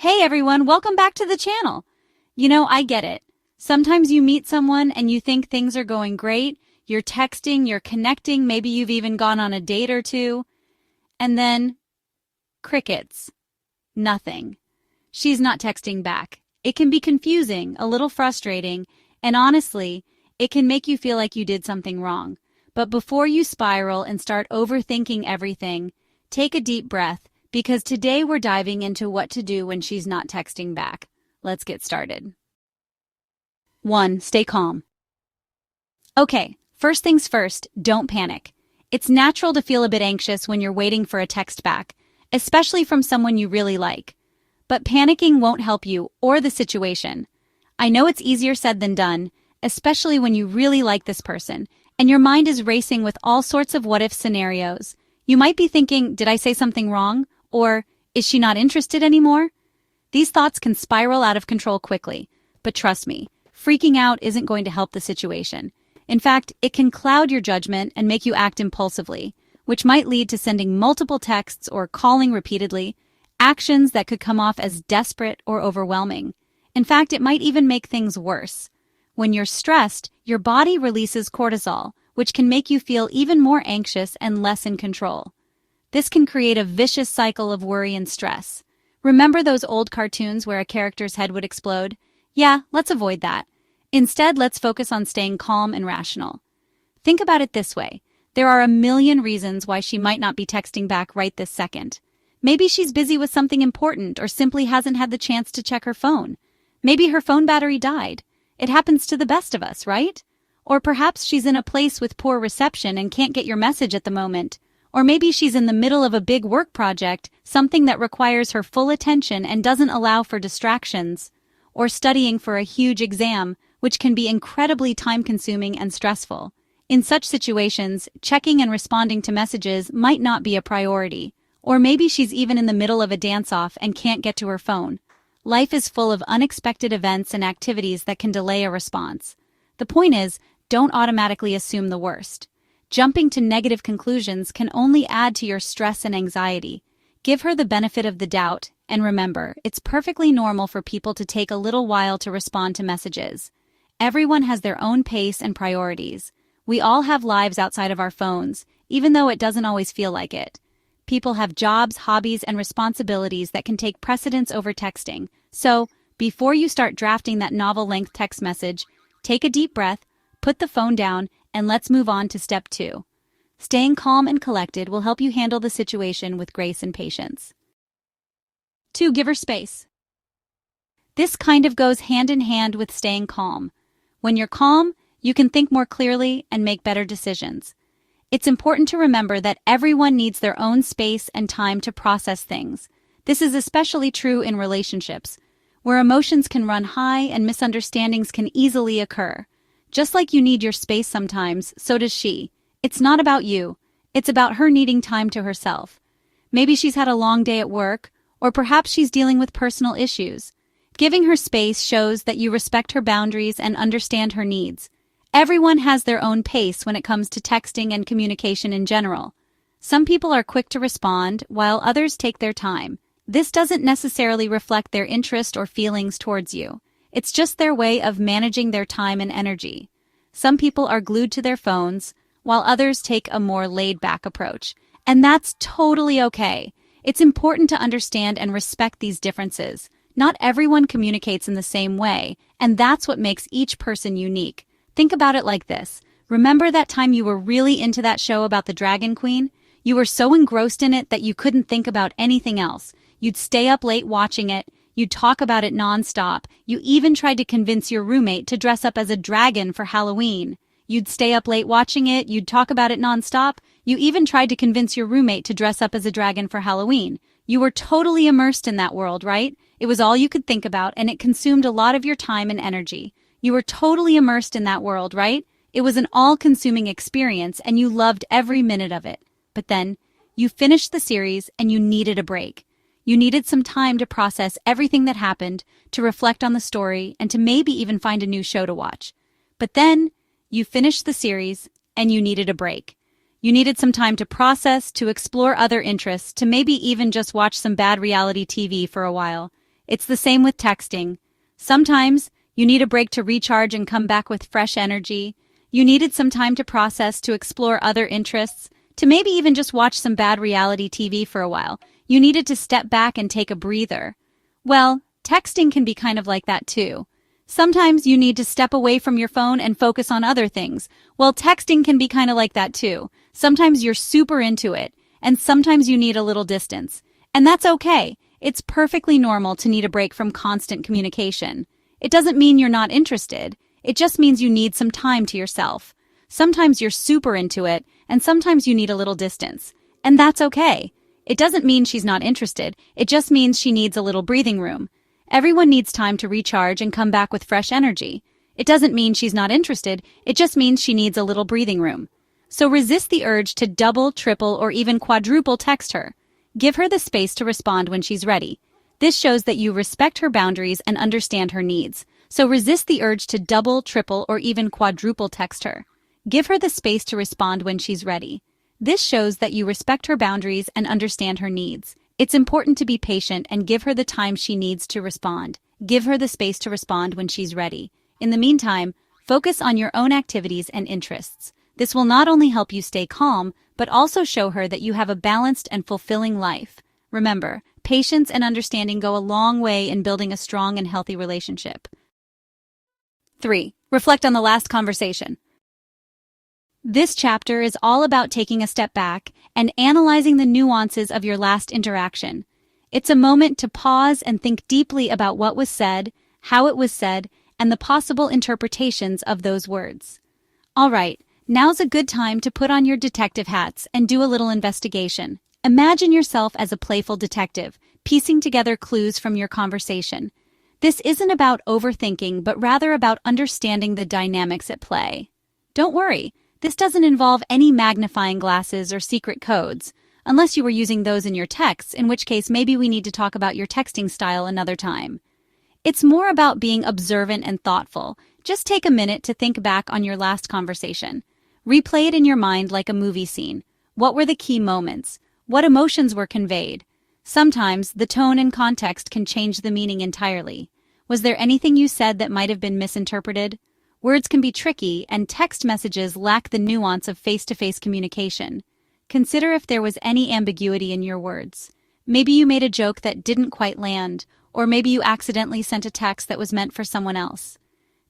Hey everyone, welcome back to the channel. I get it. Sometimes you meet someone and you think things are going great. You're texting, you're connecting, maybe you've even gone on a date or two. And then, crickets. Nothing. She's not texting back. It can be confusing, a little frustrating, and honestly, it can make you feel like you did something wrong. But before you spiral and start overthinking everything, take a deep breath, because today we're diving into what to do when she's not texting back. Let's get started. 1. Stay calm. Okay, first things first, don't panic. It's natural to feel a bit anxious when you're waiting for a text back, especially from someone you really like. But panicking won't help you or the situation. I know it's easier said than done, especially when you really like this person, and your mind is racing with all sorts of what-if scenarios. You might be thinking, did I say something wrong? Or, is she not interested anymore? These thoughts can spiral out of control quickly, but trust me, freaking out isn't going to help the situation. In fact, it can cloud your judgment and make you act impulsively, which might lead to sending multiple texts or calling repeatedly, actions that could come off as desperate or overwhelming. In fact, it might even make things worse. When you're stressed, your body releases cortisol, which can make you feel even more anxious and less in control. This can create a vicious cycle of worry and stress. Remember those old cartoons where a character's head would explode? Yeah, let's avoid that. Instead, let's focus on staying calm and rational. Think about it this way. There are a million reasons why she might not be texting back right this second. Maybe she's busy with something important or simply hasn't had the chance to check her phone. Maybe her phone battery died. It happens to the best of us, right? Or perhaps she's in a place with poor reception and can't get your message at the moment. Or maybe she's in the middle of a big work project, something that requires her full attention and doesn't allow for distractions. Or studying for a huge exam, which can be incredibly time-consuming and stressful. In such situations, checking and responding to messages might not be a priority. Or maybe she's even in the middle of a dance-off and can't get to her phone. Life is full of unexpected events and activities that can delay a response. The point is, don't automatically assume the worst. Jumping to negative conclusions can only add to your stress and anxiety. Give her the benefit of the doubt, and remember, it's perfectly normal for people to take a little while to respond to messages. Everyone has their own pace and priorities. We all have lives outside of our phones, even though it doesn't always feel like it. People have jobs, hobbies, and responsibilities that can take precedence over texting. So, before you start drafting that novel-length text message, take a deep breath, put the phone down, and let's move on to step 2. Staying calm and collected will help you handle the situation with grace and patience. 2. Give her space. This kind of goes hand in hand with staying calm. When you're calm, you can think more clearly and make better decisions. It's important to remember that everyone needs their own space and time to process things. This is especially true in relationships, where emotions can run high and misunderstandings can easily occur. Just like you need your space sometimes, so does she. It's not about you. It's about her needing time to herself. Maybe she's had a long day at work, or perhaps she's dealing with personal issues. Giving her space shows that you respect her boundaries and understand her needs. Everyone has their own pace when it comes to texting and communication in general. Some people are quick to respond, while others take their time. This doesn't necessarily reflect their interest or feelings towards you. It's just their way of managing their time and energy. Some people are glued to their phones, while others take a more laid-back approach. And that's totally okay. It's important to understand and respect these differences. Not everyone communicates in the same way, and that's what makes each person unique. Think about it like this. Remember that time you were really into that show about the Dragon Queen? You were so engrossed in it that you couldn't think about anything else. You'd stay up late watching it. You'd talk about it nonstop. You even tried to convince your roommate to dress up as a dragon for Halloween. You'd stay up late watching it. You'd talk about it nonstop. You even tried to convince your roommate to dress up as a dragon for Halloween. You were totally immersed in that world, right? It was all you could think about, and it consumed a lot of your time and energy. You were totally immersed in that world, right? It was an all-consuming experience, and you loved every minute of it. But then, you finished the series, and you needed a break. You needed some time to process everything that happened, to reflect on the story, and to maybe even find a new show to watch. But then, you finished the series, and you needed a break. You needed some time to process, to explore other interests, to maybe even just watch some bad reality TV for a while. It's the same with texting. Sometimes you need a break to recharge and come back with fresh energy. You needed some time to process, to explore other interests, to maybe even just watch some bad reality TV for a while. You needed to step back and take a breather. Well, texting can be kind of like that too. Sometimes you need to step away from your phone and focus on other things. Well, texting can be kind of like that too. Sometimes you're super into it, and sometimes you need a little distance. And that's okay. It's perfectly normal to need a break from constant communication. It doesn't mean you're not interested. It just means you need some time to yourself. Sometimes you're super into it, and sometimes you need a little distance. And that's okay. It doesn't mean she's not interested. It just means she needs a little breathing room. Everyone needs time to recharge and come back with fresh energy. It doesn't mean she's not interested. It just means she needs a little breathing room. So resist the urge to double, triple, or even quadruple text her. Give her the space to respond when she's ready. This shows that you respect her boundaries and understand her needs. So resist the urge to double, triple, or even quadruple text her. Give her the space to respond when she's ready. This shows that you respect her boundaries and understand her needs. It's important to be patient and give her the time she needs to respond. Give her the space to respond when she's ready. In the meantime, focus on your own activities and interests. This will not only help you stay calm, but also show her that you have a balanced and fulfilling life. Remember, patience and understanding go a long way in building a strong and healthy relationship. 3. Reflect on the last conversation. This chapter is all about taking a step back and analyzing the nuances of your last interaction. It's a moment to pause and think deeply about what was said, how it was said, and the possible interpretations of those words. All right, now's a good time to put on your detective hats and do a little investigation. Imagine yourself as a playful detective, piecing together clues from your conversation. This isn't about overthinking, but rather about understanding the dynamics at play. Don't worry. This doesn't involve any magnifying glasses or secret codes, unless you were using those in your texts, in which case maybe we need to talk about your texting style another time. It's more about being observant and thoughtful. Just take a minute to think back on your last conversation. Replay it in your mind like a movie scene. What were the key moments? What emotions were conveyed? Sometimes the tone and context can change the meaning entirely. Was there anything you said that might have been misinterpreted? Words can be tricky, and text messages lack the nuance of face-to-face communication. Consider if there was any ambiguity in your words. Maybe you made a joke that didn't quite land, or maybe you accidentally sent a text that was meant for someone else.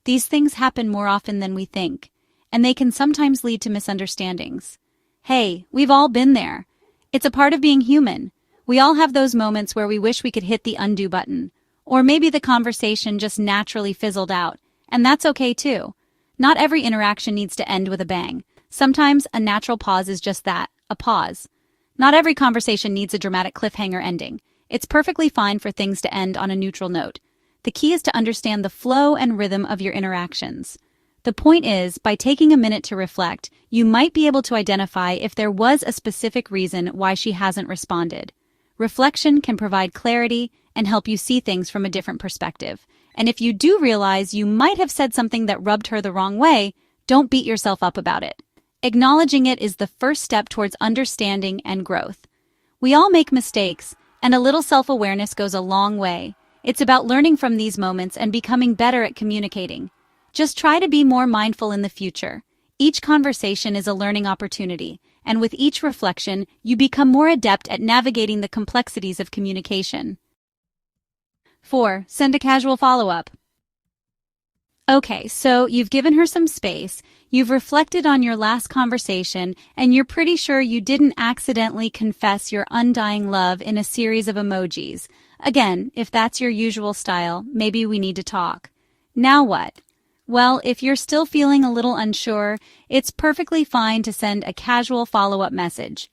These things happen more often than we think, and they can sometimes lead to misunderstandings. Hey, we've all been there. It's a part of being human. We all have those moments where we wish we could hit the undo button, or maybe the conversation just naturally fizzled out. And that's okay too. Not every interaction needs to end with a bang. Sometimes a natural pause is just that, a pause. Not every conversation needs a dramatic cliffhanger ending. It's perfectly fine for things to end on a neutral note. The key is to understand the flow and rhythm of your interactions. The point is, by taking a minute to reflect, you might be able to identify if there was a specific reason why she hasn't responded. Reflection can provide clarity and help you see things from a different perspective. And if you do realize you might have said something that rubbed her the wrong way, don't beat yourself up about it. Acknowledging it is the first step towards understanding and growth. We all make mistakes, and a little self-awareness goes a long way. It's about learning from these moments and becoming better at communicating. Just try to be more mindful in the future. Each conversation is a learning opportunity, and with each reflection, you become more adept at navigating the complexities of communication. 4. Send a casual follow-up. Okay, so you've given her some space, you've reflected on your last conversation, and you're pretty sure you didn't accidentally confess your undying love in a series of emojis. Again, if that's your usual style, maybe we need to talk. Now what? Well, if you're still feeling a little unsure, it's perfectly fine to send a casual follow-up message.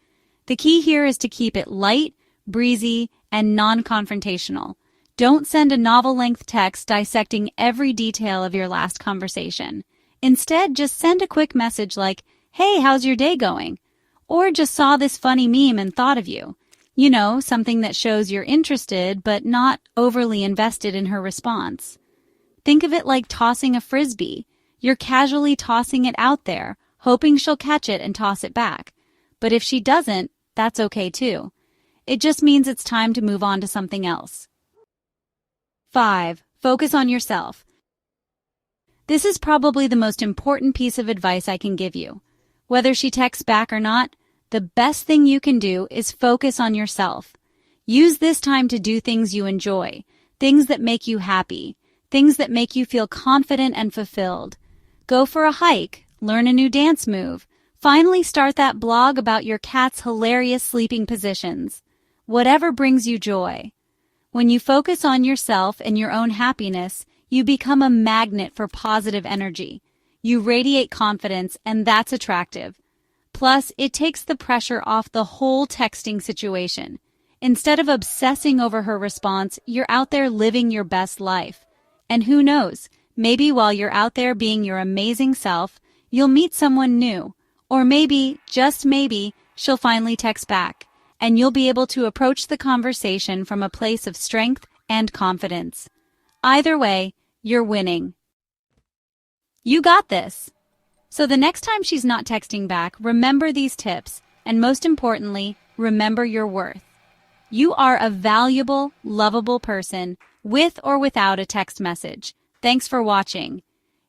The key here is to keep it light, breezy, and non-confrontational. Don't send a novel-length text dissecting every detail of your last conversation. Instead, just send a quick message like, "Hey, how's your day going?" Or "Just saw this funny meme and thought of you." You know, something that shows you're interested but not overly invested in her response. Think of it like tossing a frisbee. You're casually tossing it out there, hoping she'll catch it and toss it back. But if she doesn't, that's okay too. It just means it's time to move on to something else. 5. Focus on yourself. This is probably the most important piece of advice I can give you. Whether she texts back or not, the best thing you can do is focus on yourself. Use this time to do things you enjoy, things that make you happy, things that make you feel confident and fulfilled. Go for a hike, learn a new dance move, finally start that blog about your cat's hilarious sleeping positions. Whatever brings you joy. When you focus on yourself and your own happiness, you become a magnet for positive energy. You radiate confidence, and that's attractive. Plus, it takes the pressure off the whole texting situation. Instead of obsessing over her response, you're out there living your best life. And who knows, maybe while you're out there being your amazing self, you'll meet someone new. Or maybe, just maybe, she'll finally text back, and you'll be able to approach the conversation from a place of strength and confidence. Either way, you're winning. You got this. So the next time she's not texting back, remember these tips, and most importantly, remember your worth. You are a valuable, lovable person, with or without a text message. Thanks for watching.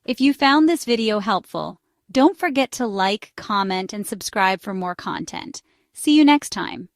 If you found this video helpful, don't forget to like, comment, and subscribe for more content. See you next time.